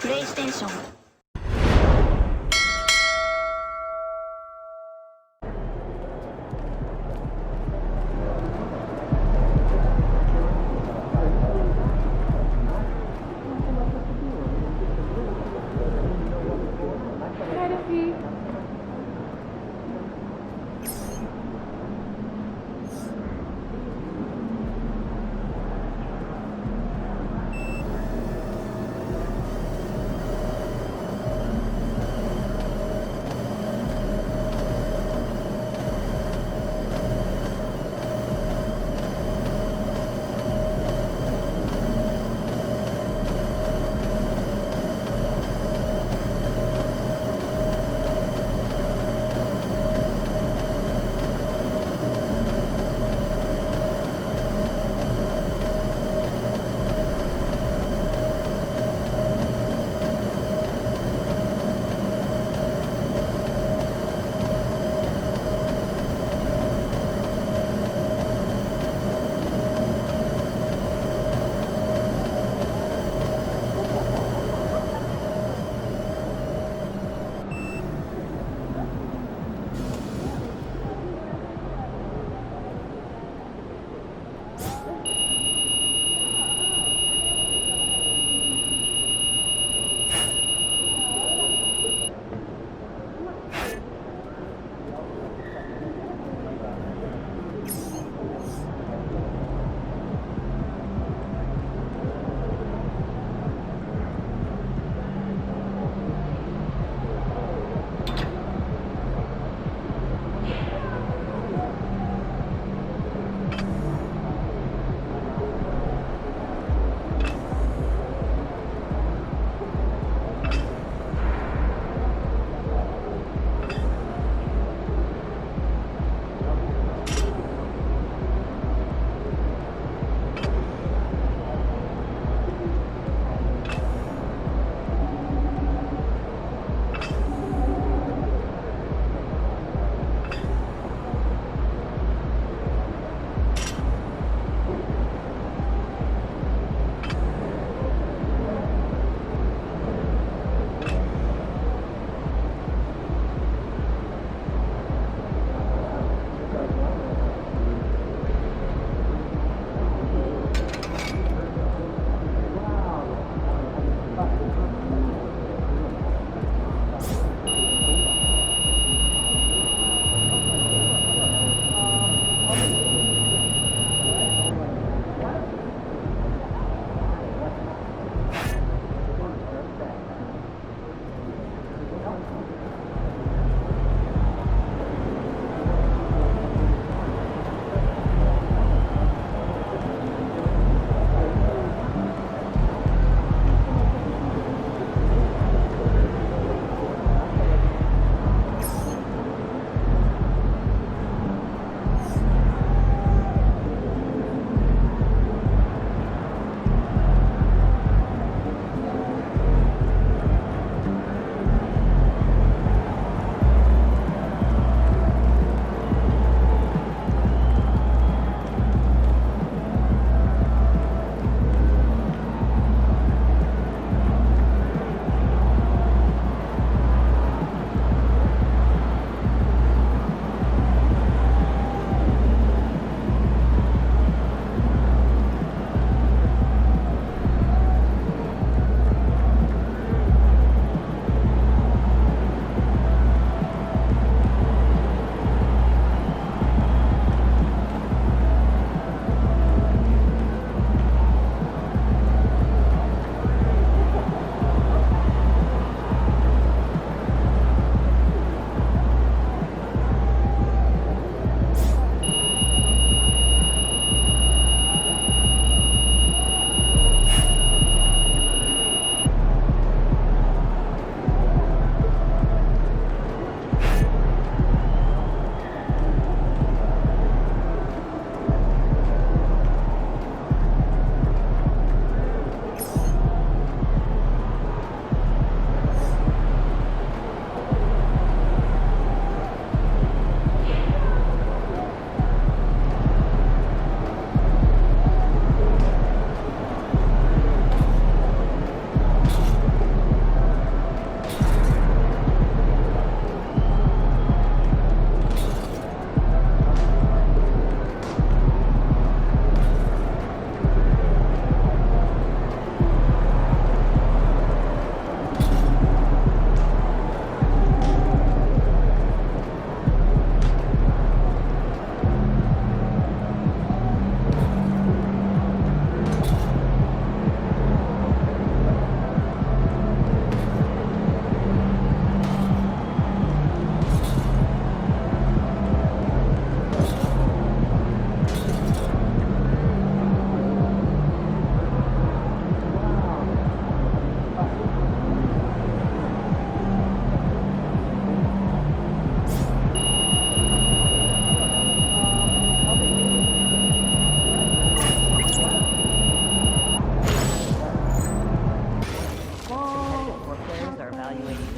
プレイステーション。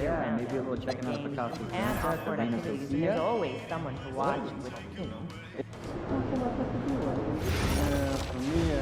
Yeah, and maybe a little checking out of Picasso's and awkward activities. There's always someone to watch with, you know. For me,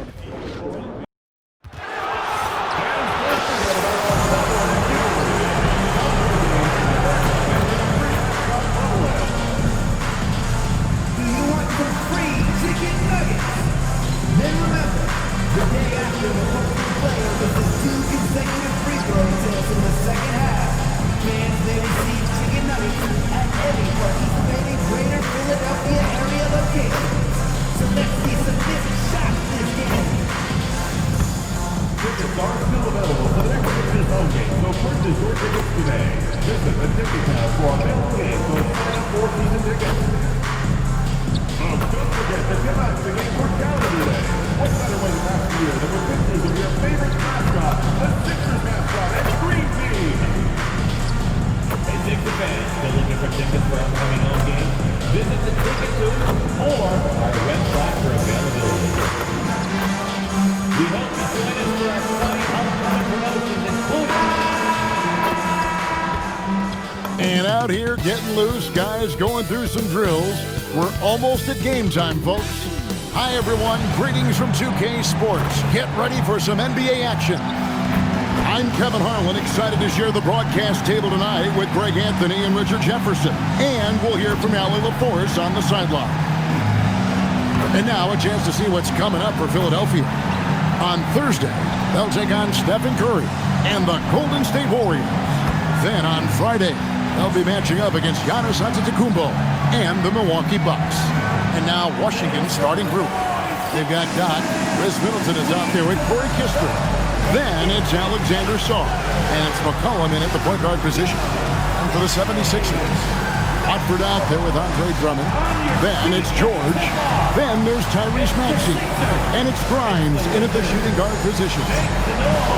And out here getting loose, guys going through some drills. We're almost at game time, folks. Hi, everyone. Greetings from 2K Sports. Get ready for some NBA action. I'm Kevin Harlan, excited to share the broadcast table tonight with Greg Anthony and Richard Jefferson. And we'll hear from Allie LaForce on the sideline. And now a chance to see what's coming up for Philadelphia. On Thursday, they'll take on Stephen Curry and the Golden State Warriors. Then on Friday, they'll be matching up against Giannis Antetokounmpo and the Milwaukee Bucks. And now Washington's starting group. They've got Dot. Chris Middleton is out there with Corey Kispert. Then it's Alexander Saw. And it's McCollum in at the point guard position. And for the 76ers, Watford out there with Andre Drummond. Then it's George. Then there's Tyrese Maxey. And it's Grimes in at the shooting guard position.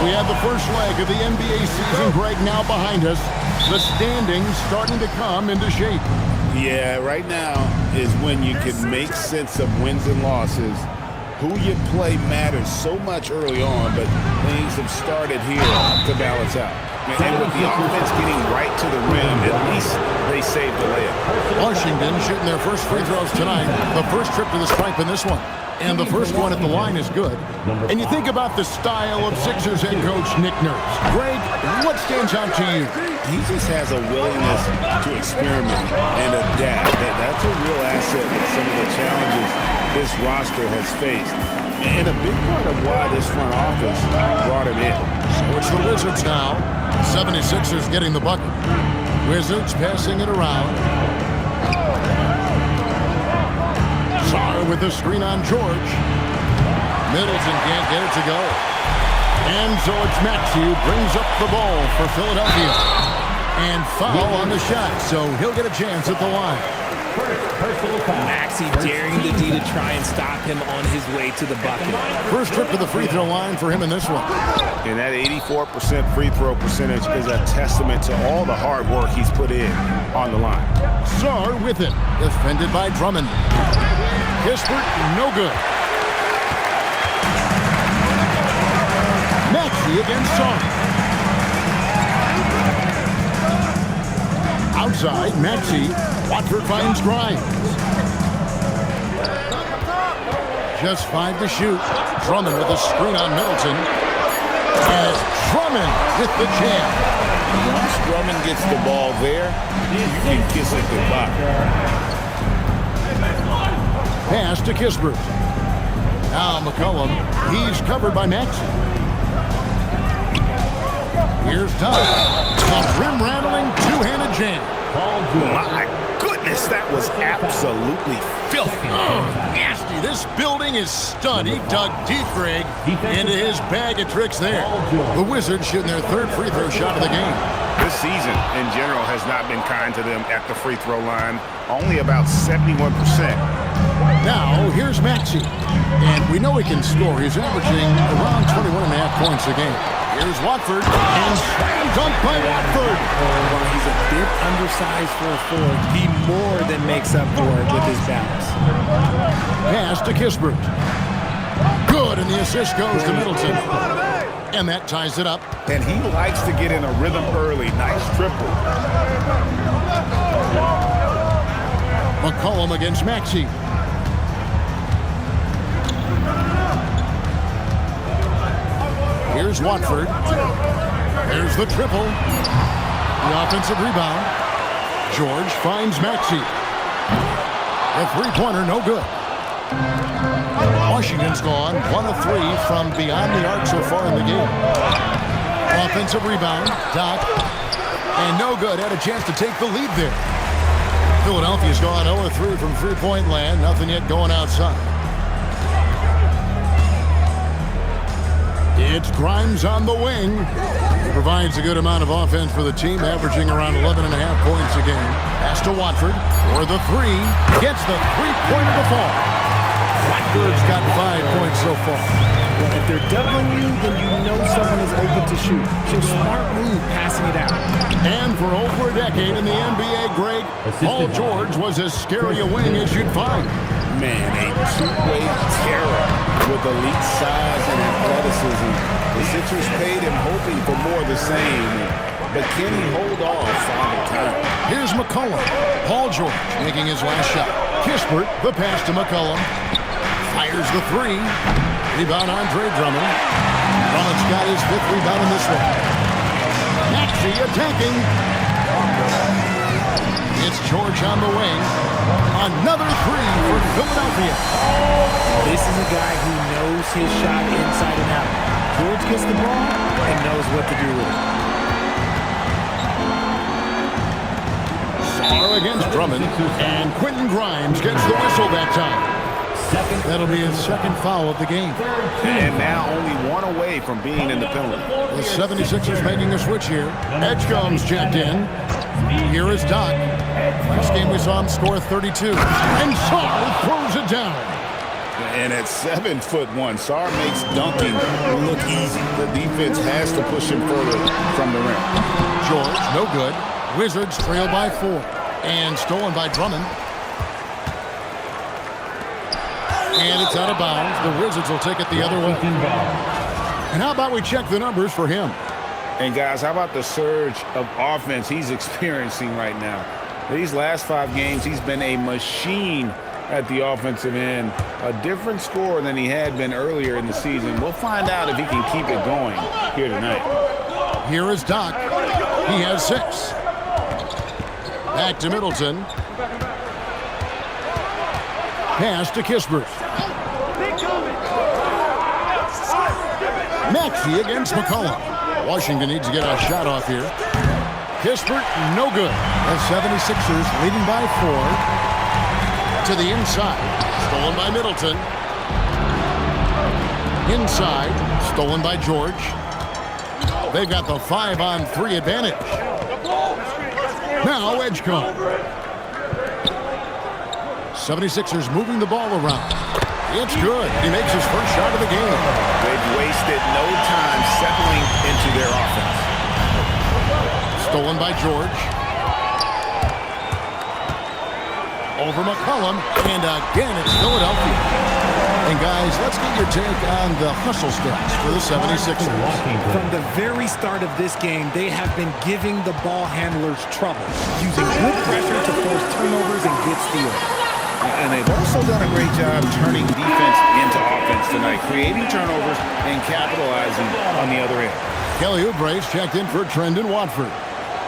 We have the first leg of the NBA season, Greg, now behind us. The standings starting to come into shape. Yeah, right now is when you can make sense of wins and losses. Who you play matters so much early on, but things have started here to balance out. And with the offense getting right to the rim, at least they saved the layup. Washington shooting their first free throws tonight. The first trip to the stripe in this one. And the first one at the line is good. And you think about the style of Sixers head coach Nick Nurse. Greg, what stands out to you? He just has a willingness to experiment and adapt. That's a real asset with some of the challenges this roster has faced. And a big part of why this front office brought him in. So it's the Wizards now. 76ers getting the bucket. Wizards passing it around. Sarr with the screen on George. Middleton can't get it to go. And so it's Maxey who brings up the ball for Philadelphia. And foul on the shot, so he'll get a chance at the line. Maxey daring the D to try and stop him on his way to the bucket. First trip to the free throw line for him in this one. And that 84% free throw percentage is a testament to all the hard work he's put in on the line. Sarr with it, defended by Drummond. Kispert, no good. Maxey against Sarr. Outside, Maxey. Watford finds Grimes. Just 5 to shoot. Drummond with a screen on Middleton. And Drummond with the jam. Once Drummond gets the ball there, you can kiss it goodbye. Pass to Kispert. Now McCollum. He's covered by Maxey. Here's Todd. A rim-rattling two-handed jam. My goodness, that was absolutely filthy. Oh, nasty. This building is stunned. He dug deep, Greg, into his bag of tricks there. The Wizards shooting their third free throw shot of the game. This season, in general, has not been kind to them at the free throw line. Only about 71%. Now, here's Maxey. And we know he can score. He's averaging around 21.5 points a game. Here's Watford, and slam dunk by Watford. While he's a bit undersized for a forward, he more than makes up for it with his bounce. Pass to Kispert. Good, and the assist goes to Middleton. And that ties it up. And he likes to get in a rhythm early. Nice triple. McCollum against Maxey. Here's Watford. There's the triple. The offensive rebound. George finds Maxey. The three-pointer, no good. Washington's gone 1 of 3 from beyond the arc so far in the game. Offensive rebound. Doc. And no good. Had a chance to take the lead there. Philadelphia's gone 0 of 3 from three-point land. Nothing yet going outside. It's Grimes on the wing. Provides a good amount of offense for the team, averaging around 11.5 points a game. Pass to Watford for the three. Gets the three-pointer to fall. Watford's got 5 points so far. If they're doubling you, then you know someone is open to shoot. So smart move passing it out. And for over a decade in the NBA, Greg, Paul George was as scary a wing as you'd find. Man, a two-way terror with elite size and athleticism. The Sixers paid him hoping for more of the same. But can he hold off Father Time? Here's McCollum. Paul George making his last shot. Kispert, the pass to McCollum. Fires the three. Rebound Andre Drummond. Drummond's got his 5th rebound in this one. Maxey attacking. It's George on the wing. Another three for Philadelphia. This is a guy who knows his shot inside and out. George gets the ball and knows what to do with it. Sarr against Drummond. And Quentin Grimes gets the whistle that time. That'll be his 2nd foul of the game. And now only 1 away from being in the penalty. The 76ers making a switch here. Edgecombe's checked in. Here is Doc. Last game we saw him score 32. And Sarr throws it down. And at 7'1", Sarr makes dunking look easy. The defense has to push him further from the rim. George, no good. Wizards trail by 4. And stolen by Drummond. And it's out of bounds. The Wizards will take it the other way. And how about we check the numbers for him? And guys, how about the surge of offense he's experiencing right now? These last 5 games, he's been a machine at the offensive end. A different scorer than he had been earlier in the season. We'll find out if he can keep it going here tonight. Here is Doc. He has 6. Back to Middleton. Pass to Kispert. Maxey against McCollum. Washington needs to get a shot off here. Kispert, no good. The 76ers leading by 4. To the inside. Stolen by Middleton. Inside. Stolen by George. They've got the 5-on-3 advantage. Now Edgecombe. 76ers moving the ball around. It's good. He makes his first shot of the game. They've wasted no time settling into their offense. Stolen by George. Over McCollum. And again, it's Philadelphia. And guys, let's get your take on the hustle stats for the 76ers. From the very start of this game, they have been giving the ball handlers trouble, using good pressure to force turnovers and get steals. And they've also done a great job turning defense into offense tonight, creating turnovers and capitalizing on the other end. Kelly Oubre's checked in for Trendon Watford.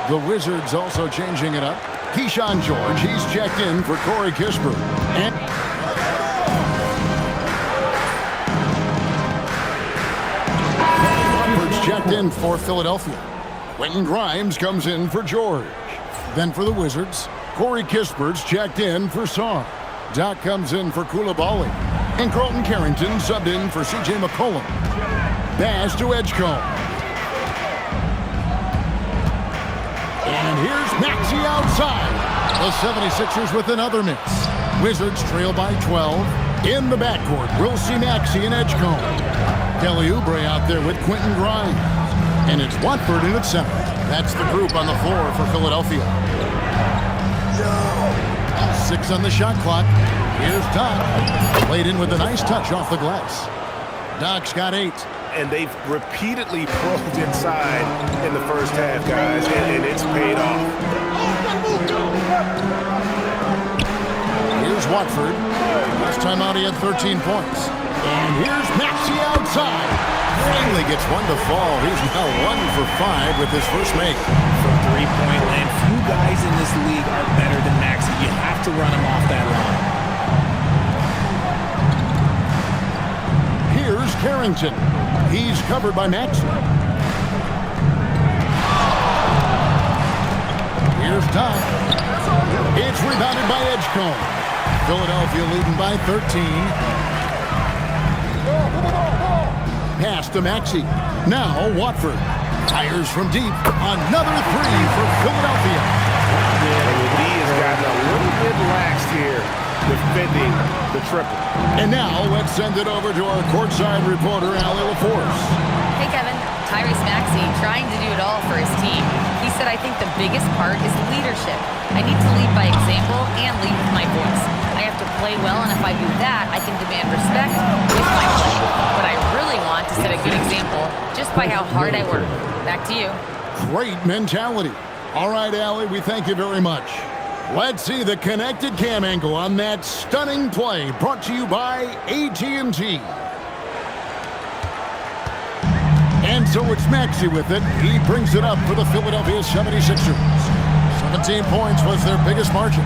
The Wizards also changing it up. Keyshawn George, he's checked in for Corey Kispert. And Watford's checked in for Philadelphia. Quentin Grimes comes in for George. Then for the Wizards, Corey Kispert's checked in for Sarr. Doc comes in for Coulibaly. And Carlton Carrington subbed in for C.J. McCollum. Pass to Edgecombe. And here's Maxey outside. The 76ers with another miss. Wizards trail by 12. In the backcourt, we'll see Maxey and Edgecombe. Kelly Oubre out there with Quentin Grimes. And it's Watford in at center. That's the group on the floor for Philadelphia. 6 on the shot clock. Here's Doc. Played in with a nice touch off the glass. Doc's got 8. And they've repeatedly probed inside in the first half, guys, and it's paid off. Here's Watford. Last time out, he had 13 points. And here's Maxey outside. Finally gets one to fall. He's now 1 for 5 with his first make. From three-point land, few guys in this league are better than Maxey. You have to run him off that line. Here's Carrington. He's covered by Maxey. Here's Dodd. It's rebounded by Edgecombe. Philadelphia leading by 13. Pass to Maxey. Now Watford fires from deep. Another three for Philadelphia. And the D has gotten a little bit laxed here, defending the triple. And now let's send it over to our courtside reporter, Allie LaForce. Hey, Kevin. Tyrese Maxey trying to do it all for his team. He said, I think the biggest part is leadership. I need to lead by example and lead with my voice. I have to play well, and if I do that, I can demand respect with my play. But I really want to set a good example just by how hard I work. Back to you. Great mentality. All right, Allie, we thank you very much. Let's see the connected cam angle on that stunning play brought to you by AT&T. And so it's Maxey with it. He brings it up for the Philadelphia 76ers. 17 points was their biggest margin.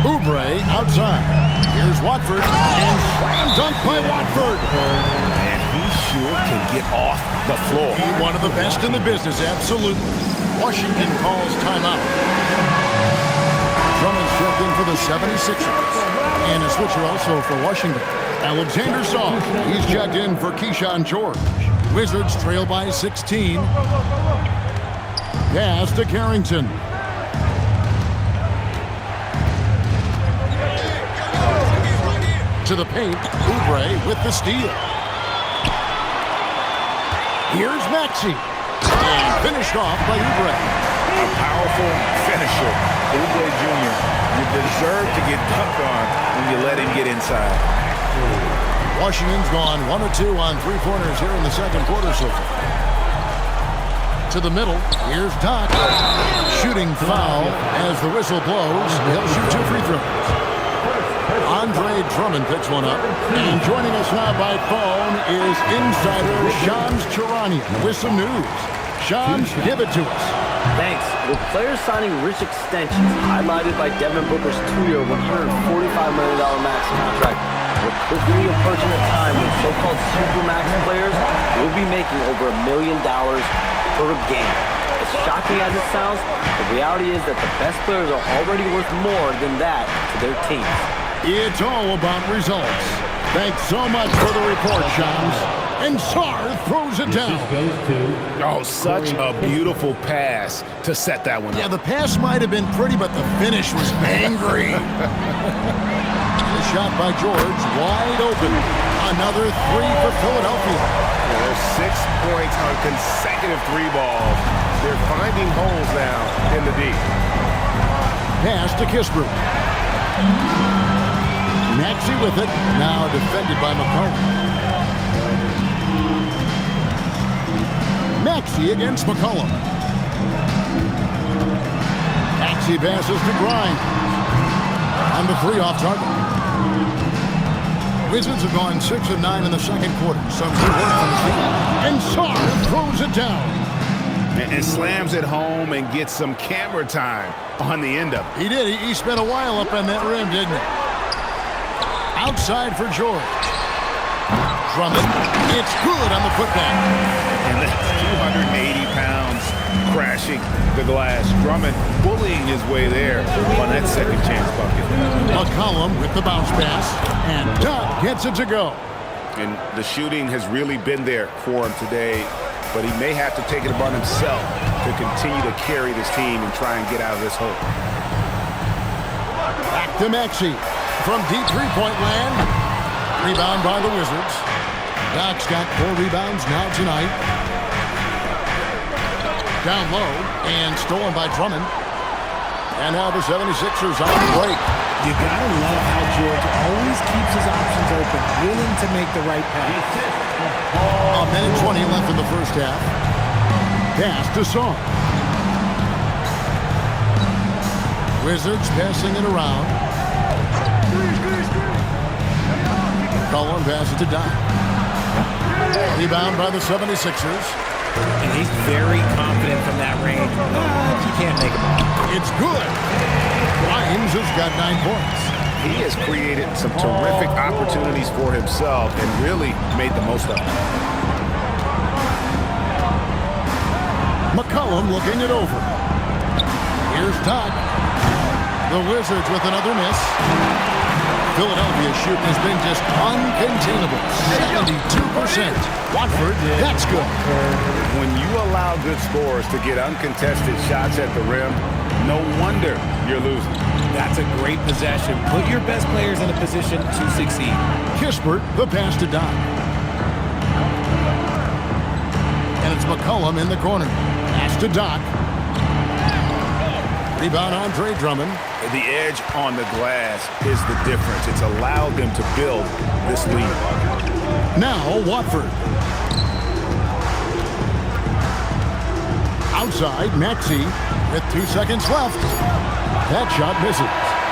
Oubre outside. Here's Watford. And slam dunk by Watford. And he sure can get off the floor. He's one of the best in the business, absolutely. Washington calls timeout. Drummond checked in for the 76ers. And a switcher also for Washington. Alexander Song, he's checked in for Keyshawn George. Wizards trail by 16. Pass to Carrington. To the paint, Oubre with the steal. Here's Maxey. And finished off by Oubre. A powerful finisher. Oubre Jr. You deserve to get dunked on when you let him get inside. Washington's gone 1 or 2 on three-pointers here in the second quarter so far. To the middle, here's Doc. Shooting foul as the whistle blows. He'll shoot 2 free throws. Andre Drummond picks one up. And joining us now by phone is insider Shams Charania with some news. Shams, give it to us. Thanks. With players signing rich extensions highlighted by Devin Booker's 2-year, $145 million max contract, we're quickly approaching a time when so-called supermax players will be making over $1 million per game. As shocking as it sounds, the reality is that the best players are already worth more than that to their teams. It's all about results. Thanks so much for the report, Shams. And Sarr throws it down. Oh, such a beautiful pass to set that one up. Yeah, the pass might have been pretty, but the finish was angry. The shot by George, wide open. Another 3 for Philadelphia. Yeah, there's 6 points on consecutive 3 balls. They're finding holes now in the D. Pass to Kispert. Maxey with it, now defended by McCarthy. Maxey against McCollum. Maxey passes to Grimes. On the 3 off target. Wizards have gone 6 of 9 in the second quarter. Some good work from the field. And Sarr throws it down. And slams it home and gets some camera time on the end of it. He did. He spent a while up on that rim, didn't he? Outside for George. Drummond. It's good on the putback. And that's 280 pounds crashing the glass. Drummond bullying his way there on that second chance bucket. McCollum with the bounce pass. And Dodd gets it to go. And the shooting has really been there for him today. But he may have to take it upon himself to continue to carry this team and try and get out of this hole. Back to Maxey. From deep three-point land. Rebound by the Wizards. Doc's got 4 rebounds now tonight. Down low and stolen by Drummond. And now the 76ers on the break. You gotta love how George always keeps his options open, willing to make the right pass. A minute 20 left in the first half. Pass to Song. Wizards passing it around. Cullen passes to Dot. Rebound by the 76ers. And he's very confident from that range. But you can't make him. It's good. Grimes has got 9 points. He has created some terrific opportunities for himself and really made the most of it. McCollum looking it over. Here's Dot. The Wizards with another miss. Philadelphia's shooting has been just uncontainable. 72%. Watford, that's good. When you allow good scorers to get uncontested shots at the rim, no wonder you're losing. That's a great possession. Put your best players in a position to succeed. Kispert, the pass to Dot. And it's McCollum in the corner. Pass to Dot. Rebound Andre Drummond. The edge on the glass is the difference. It's allowed them to build this lead. Now Watford. Outside, Maxey with 2 seconds left. That shot misses.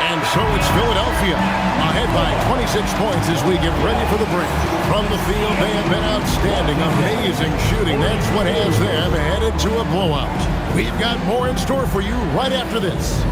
And so it's Philadelphia ahead by 26 points as we get ready for the break. From the field, they have been outstanding. Amazing shooting. That's what has them headed to a blowout. We've got more in store for you right after this.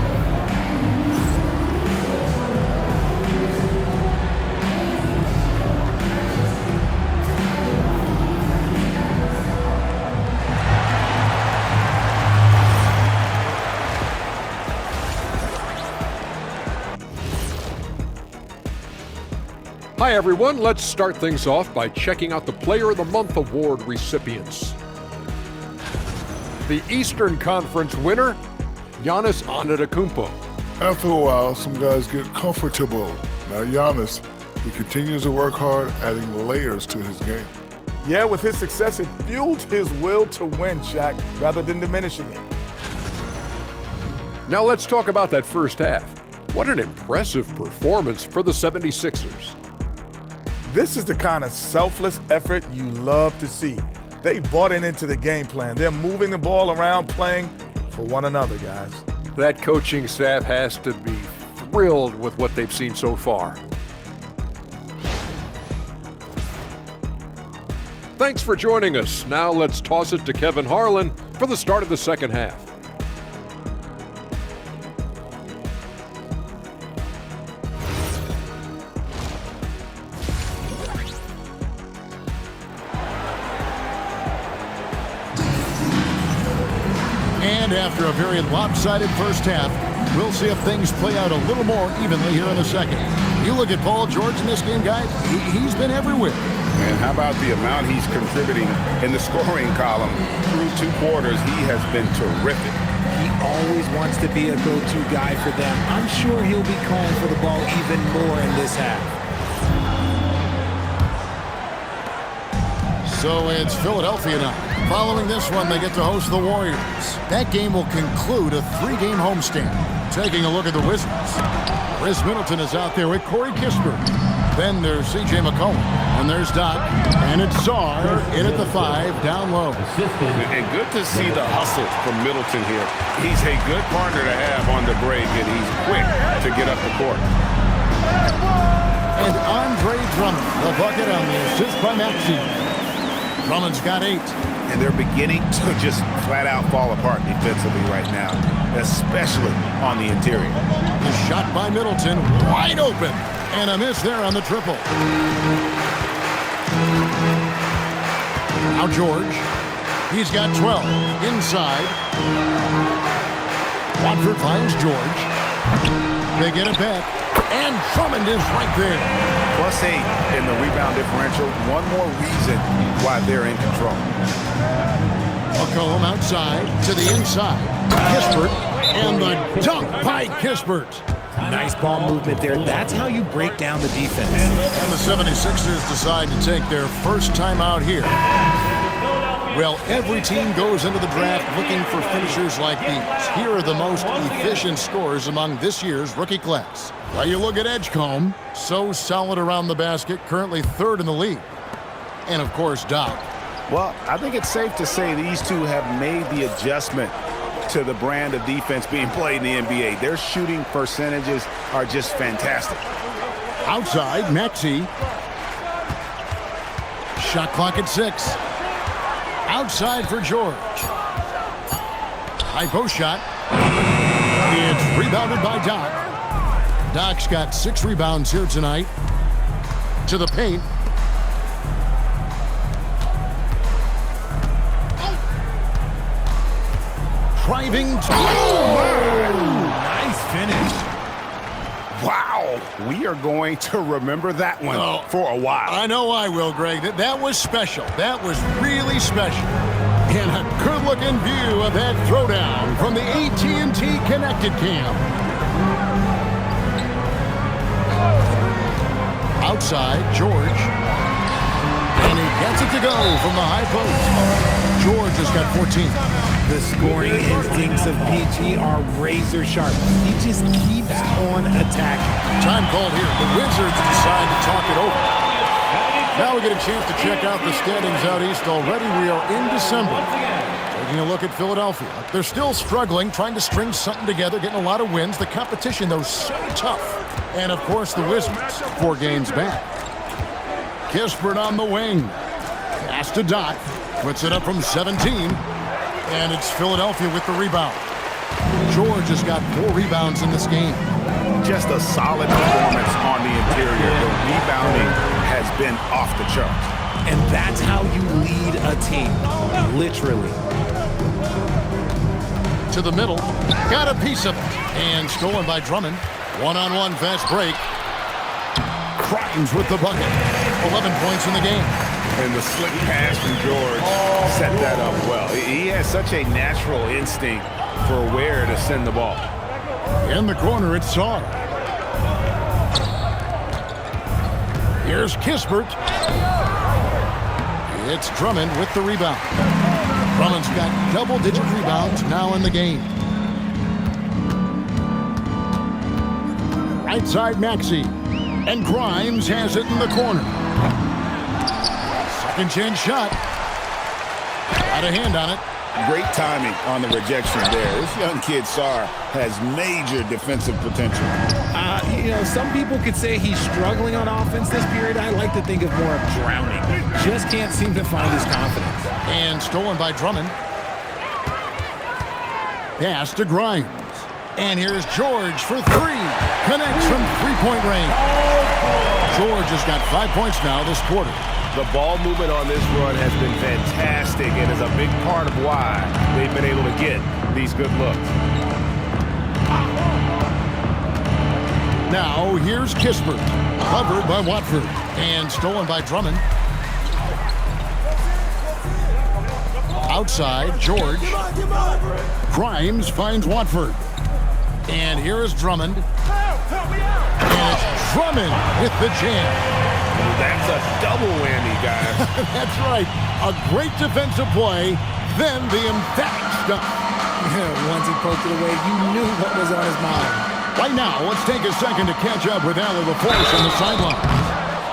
Hi everyone, let's start things off by checking out the Player of the Month award recipients. The Eastern Conference winner, Giannis Antetokounmpo. After a while, some guys get comfortable. Now Giannis, he continues to work hard, adding layers to his game. Yeah, with his success, it fueled his will to win, Shaq, rather than diminishing it. Now let's talk about that first half. What an impressive performance for the 76ers. This is the kind of selfless effort you love to see. They bought into the game plan. They're moving the ball around, playing for one another, guys. That coaching staff has to be thrilled with what they've seen so far. Thanks for joining us. Now let's toss it to Kevin Harlan for the start of the second half. And after a very lopsided first half, we'll see if things play out a little more evenly here in the second. You look at Paul George in this game, guys, he's been everywhere. And how about the amount he's contributing in the scoring column? Through 2 quarters, he has been terrific. He always wants to be a go-to guy for them. I'm sure he'll be calling for the ball even more in this half. So it's Philadelphia now. Following this one, they get to host the Warriors. That game will conclude a 3-game homestand. Taking a look at the Wizards. Chris Middleton is out there with Corey Kispert. Then there's C.J. McCollum. And there's Doc. And it's Czar in at the 5, down low. And good to see the hustle from Middleton here. He's a good partner to have on the break, and he's quick to get up the court. And Andre Drummond, the bucket on the assist by Maxey. Drummond's got 8. And they're beginning to just flat out fall apart defensively right now, especially on the interior. The shot by Middleton, wide open. And a miss there on the triple. Now George. He's got 12. Inside. Watford finds George. They get it back. And Drummond is right there. +8 in the rebound differential. One more reason why they're in control. McCollum outside to the inside. Kispert. And the dunk by Kispert. Nice ball movement there. That's how you break down the defense. And the 76ers decide to take their first time out here. Well, every team goes into the draft looking for finishers like these. Here are the most efficient scorers among this year's rookie class. Well, you look at Edgecombe, so solid around the basket, currently 3rd in the league. And, of course, Doc. Well, I think it's safe to say these two have made the adjustment to the brand of defense being played in the NBA. Their shooting percentages are just fantastic. Outside, Maxey. Shot clock at 6. Outside for George. High post shot. It's rebounded by Doc. Doc's got 6 rebounds here tonight. To the paint. Driving. Nice finish. Wow, we are going to remember that one for a while. I know I will, Greg. That was special. That was really special. And a good-looking view of that throwdown from the AT&T Connected Cam. Outside, George. And he gets it to go from the high post. George has got 14. The scoring instincts of PG are razor sharp. He just keeps on attacking. Time called here. The Wizards decide to talk it over. Now we get a chance to check out the standings out east already. We are in December. Taking a look at Philadelphia. They're still struggling, trying to string something together, getting a lot of wins. The competition, though, so tough. And, of course, the Wizards, 4 games back. Kispert on the wing. Pass to Doc. Puts it up from 17. And it's Philadelphia with the rebound. George has got 4 rebounds in this game. Just a solid performance on the interior. The rebounding has been off the charts. And that's how you lead a team, literally. To the middle. Got a piece of it. And stolen by Drummond. One-on-one fast break. Grimes with the bucket. 11 points in the game. And the slick pass from George set that up well. He has such a natural instinct for where to send the ball. In the corner, it's Saar. Here's Kispert. It's Drummond with the rebound. Drummond's got double-digit rebounds now in the game. Right side, Maxey. And Grimes has it in the corner. Second chance shot. Got a hand on it. Great timing on the rejection there. This young kid, Saar, has major defensive potential. You know, some people could say he's struggling on offense this period. I like to think of more of drowning. Just can't seem to find his confidence. And stolen by Drummond. Pass to Grimes. And here's George for 3. Connects from 3-point range. George has got 5 points now this quarter. The ball movement on this run has been fantastic and is a big part of why they've been able to get these good looks. Now here's Kispert. Covered by Watford. And stolen by Drummond. Outside, George. Grimes finds Watford. And here is Drummond. And it's Drummond with the jam. That's a double whammy, guys. That's right. A great defensive play, then the emphatic stuff. Once he poked it away, you knew what was on his mind. Right now, let's take a second to catch up with Allie LaForce on the sideline.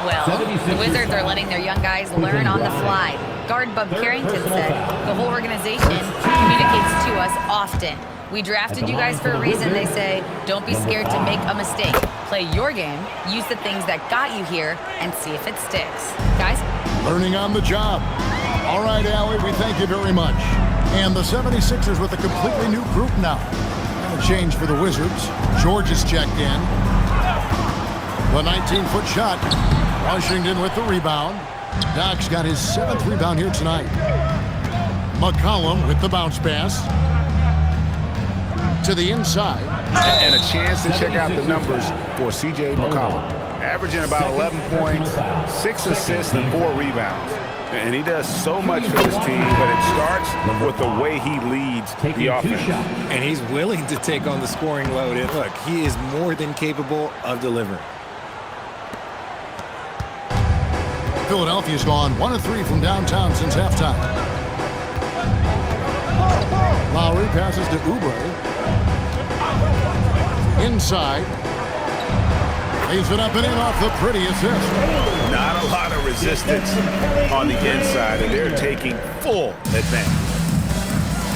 Well, the Wizards are letting their young guys learn on the fly. Guard Bub Carrington said, the whole organization communicates to us often. We drafted you guys for a reason, they say. Don't be scared to make a mistake. Play your game, use the things that got you here, and see if it sticks. Guys? Learning on the job. All right, Allie, we thank you very much. And the 76ers with a completely new group now. And a change for the Wizards. George is checked in. The 19-foot shot. Washington with the rebound. Doc's got his 7th rebound here tonight. McCollum with the bounce pass. To the inside. And a chance to check out the numbers for C.J. McCollum. Averaging about 11 points, 6 assists, and 4 rebounds. And he does so much for this team, but it starts with the way he leads the offense. And he's willing to take on the scoring load. And look, he is more than capable of delivering. Philadelphia's gone 1 of 3 from downtown since halftime. Lowry passes to Oubre. Inside. Leaves it up and in off the pretty assist. Not a lot of resistance on the inside, and they're taking full advantage.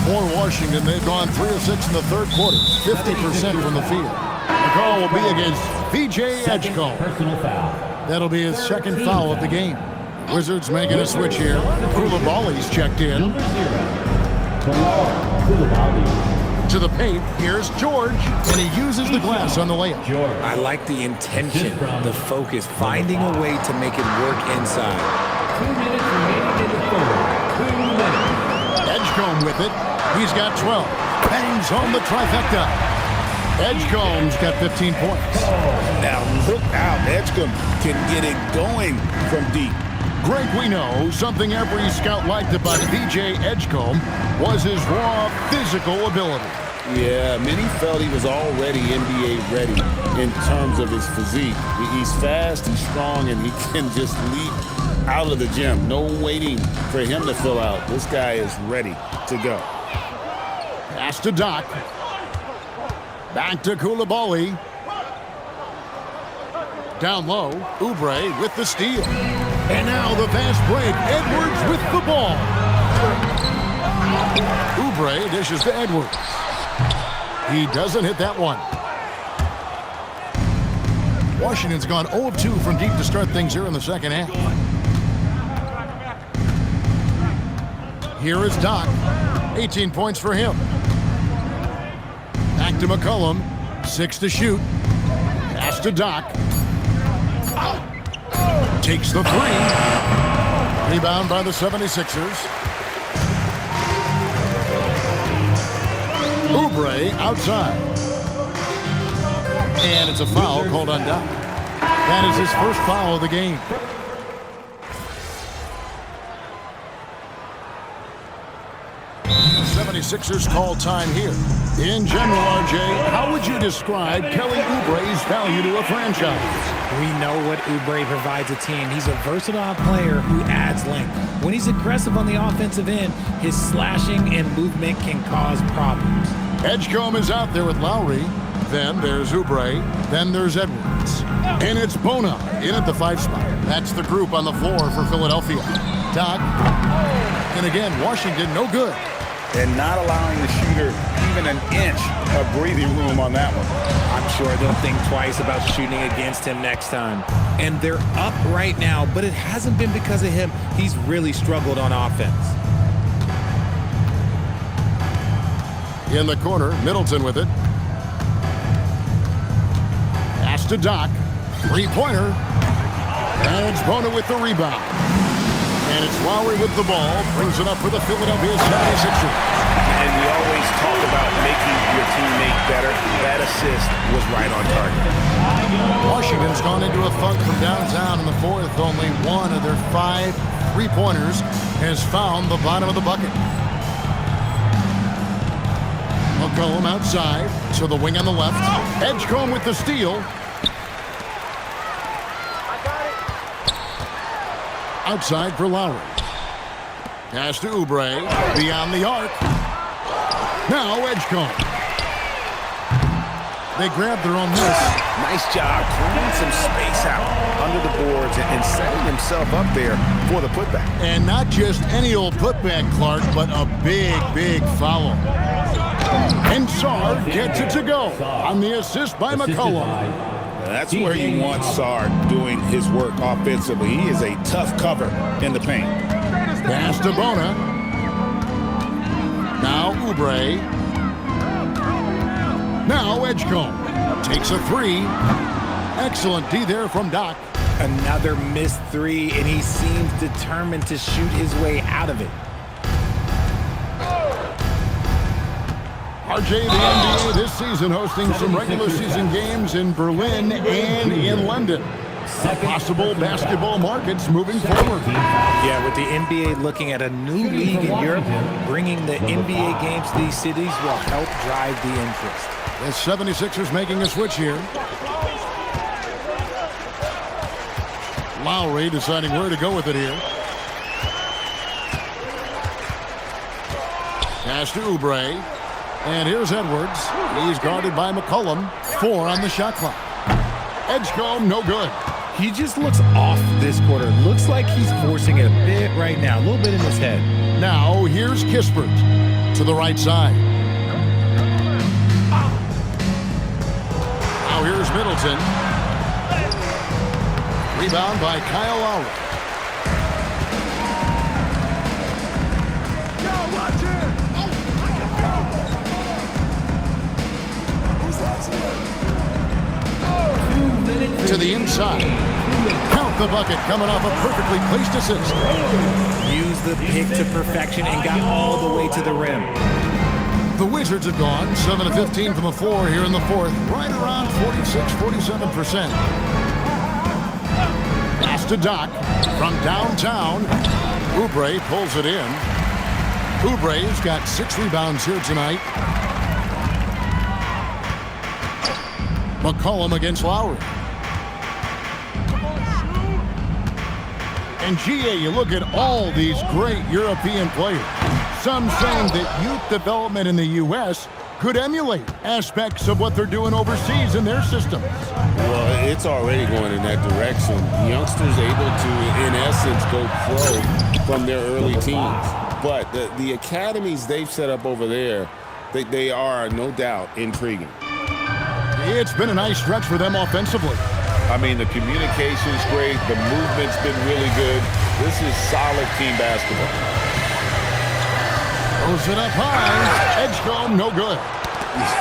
For Washington, they've gone 3 of 6 in the third quarter, 50% from the field. The call will be against VJ Edgecombe. That'll be his second foul of the game. Wizards making a switch here. Koulibaly's checked in. To the paint, here's George, and he uses the glass on the layup. I like the intention, the focus, finding a way to make it work inside. 2 minutes remaining in the third. 2 minutes. Edgecombe with it. He's got 12. Bangs home the trifecta. Edgecombe's got 15 points. Now look out. Edgecombe can get it going from deep. Greg, we know something every scout liked about VJ Edgecombe was his raw physical ability. Yeah, many felt he was already NBA ready in terms of his physique. He's fast, he's strong, and he can just leap out of the gym. No waiting for him to fill out. This guy is ready to go. Pass to Doc. Back to Koulibaly. Down low, Oubre with the steal. And now the fast break. Edwards with the ball. Oubre dishes to Edwards. He doesn't hit that one. Washington's gone 0 of 2 from deep to start things here in the second half. Here is Doc. 18 points for him. Back to McCollum. 6 to shoot. Pass to Doc. Takes the 3. Rebound by the 76ers. Oubre outside. And it's a foul called on Doc. That is his first foul of the game. The 76ers call time here. In general, RJ, how would you describe Kelly Oubre's value to a franchise? We know what Oubre provides a team. He's a versatile player who adds length. When he's aggressive on the offensive end, his slashing and movement can cause problems. Edgecombe is out there with Lowry. Then there's Oubre. Then there's Edwards. And it's Bona in at the 5 spot. That's the group on the floor for Philadelphia. Doc. And again, Washington no good. And not allowing the shooter even an inch of breathing room on that one. I'm sure they'll think twice about shooting against him next time. And they're up right now, but it hasn't been because of him. He's really struggled on offense. In the corner, Middleton with it. Pass to Doc. 3-pointer. And it's Bona with the rebound. And it's Lowry with the ball. Brings it up for the Philadelphia 76ers. And we always talk about making your teammate better. That assist was right on target. Washington's gone into a funk from downtown in the fourth. Only one of their 5 3-pointers has found the bottom of the bucket. McCollum outside to the wing on the left. Edgecombe with the steal. Outside for Lowry. Pass to Oubre. Beyond the arc. Now Edgecombe. They grabbed their own miss. Nice job clearing some space out under the boards and setting himself up there for the putback. And not just any old putback, Clark, but a big, big foul. And Sarr gets it to go on the assist by McCollum. That's where you want Sarr doing his work offensively. He is a tough cover in the paint. Pass to Bona. Now Oubre. Now Edgecombe. Takes a 3. Excellent D there from Doc. Another missed 3, and he seems determined to shoot his way out of it. RJ, the NBA this season hosting some regular season games in Berlin and in London. Possible basketball markets moving forward. Yeah, with the NBA looking at a new league in Europe, bringing the NBA games to these cities will help drive the interest. The 76ers making a switch here. Lowry deciding where to go with it here. Pass to Oubre. And here's Edwards. He's guarded by McCollum. 4 on the shot clock. Edgecombe, no good. He just looks off this quarter. Looks like he's forcing it a bit right now. A little bit in his head. Now here's Kispert to the right side. Now here's Middleton. Rebound by Kyle Lowry. To the inside. Count the bucket coming off a perfectly placed assist. Used the pick to perfection and got all the way to the rim. The Wizards have gone 7 of 15 from the floor here in the fourth, right around 46-47%. Pass to Doc from downtown. Oubre pulls it in. Oubre's got 6 rebounds here tonight. McCollum against Lowry. And GA, you look at all these great European players. Some saying that youth development in the U.S. could emulate aspects of what they're doing overseas in their systems. Well, it's already going in that direction. Youngsters able to, in essence, go pro from their early teens. But the academies they've set up over there, they are, no doubt, intriguing. It's been a nice stretch for them offensively. I mean, the communication's great. The movement's been really good. This is solid team basketball. Throws it up high. Edgecombe, no good.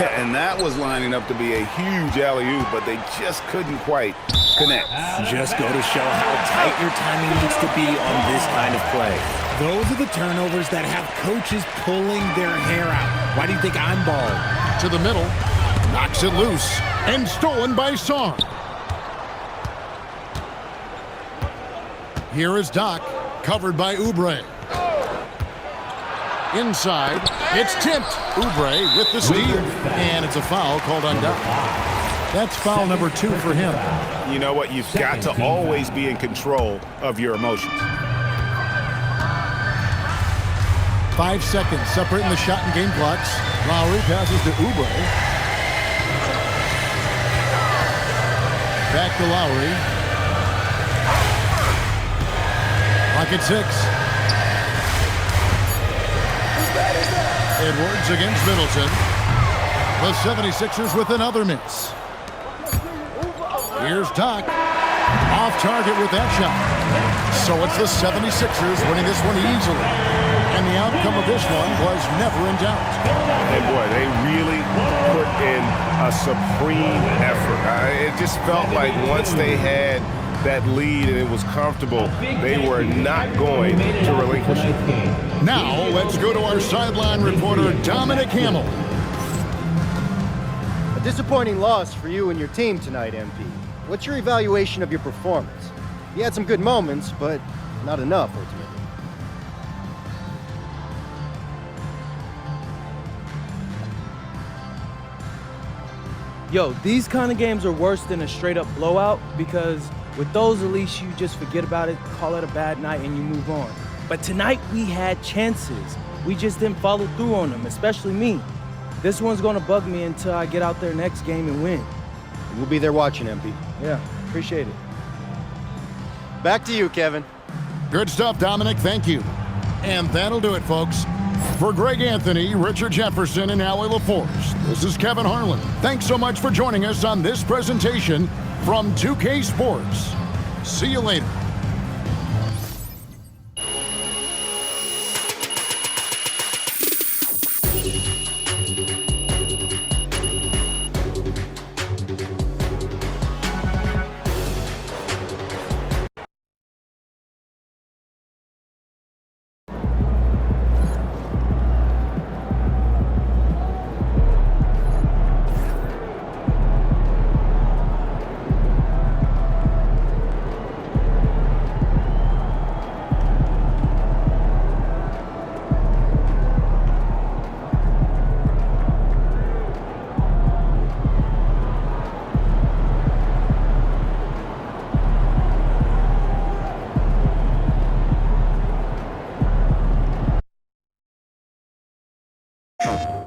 Yeah, and that was lining up to be a huge alley-oop, but they just couldn't quite connect. Just go to show how tight your timing needs to be on this kind of play. Those are the turnovers that have coaches pulling their hair out. Why do you think I'm bald? To the middle. Knocks it loose. And stolen by Song. Here is Doc, covered by Oubre. Inside, it's tipped. Oubre with the steal, and it's a foul called on Doc. That's foul number 2 for him. You know what? You've got to always be in control of your emotions. 5 seconds separating the shot and game clocks. Lowry passes to Oubre. Back to Lowry. Clock at 6. Edwards against Middleton. The 76ers with another miss. Here's Doc. Off target with that shot. So it's the 76ers winning this one easily. And the outcome of this one was never in doubt. And boy, they really put in a supreme effort. It just felt like once they had that lead and it was comfortable, they were not going to relinquish it. Now, let's go to our sideline reporter, Dominic Hamill. A disappointing loss for you and your team tonight, MP. What's your evaluation of your performance? You had some good moments, but not enough, ultimately. Yo, these kind of games are worse than a straight-up blowout because with those, at least you just forget about it, call it a bad night, and you move on. But tonight, we had chances. We just didn't follow through on them, especially me. This one's going to bug me until I get out there next game and win. We'll be there watching, MP. Yeah, appreciate it. Back to you, Kevin. Good stuff, Dominic. Thank you. And that'll do it, folks. For Greg Anthony, Richard Jefferson, and Allie LaForce, this is Kevin Harlan. Thanks so much for joining us on this presentation from 2K Sports. See you later.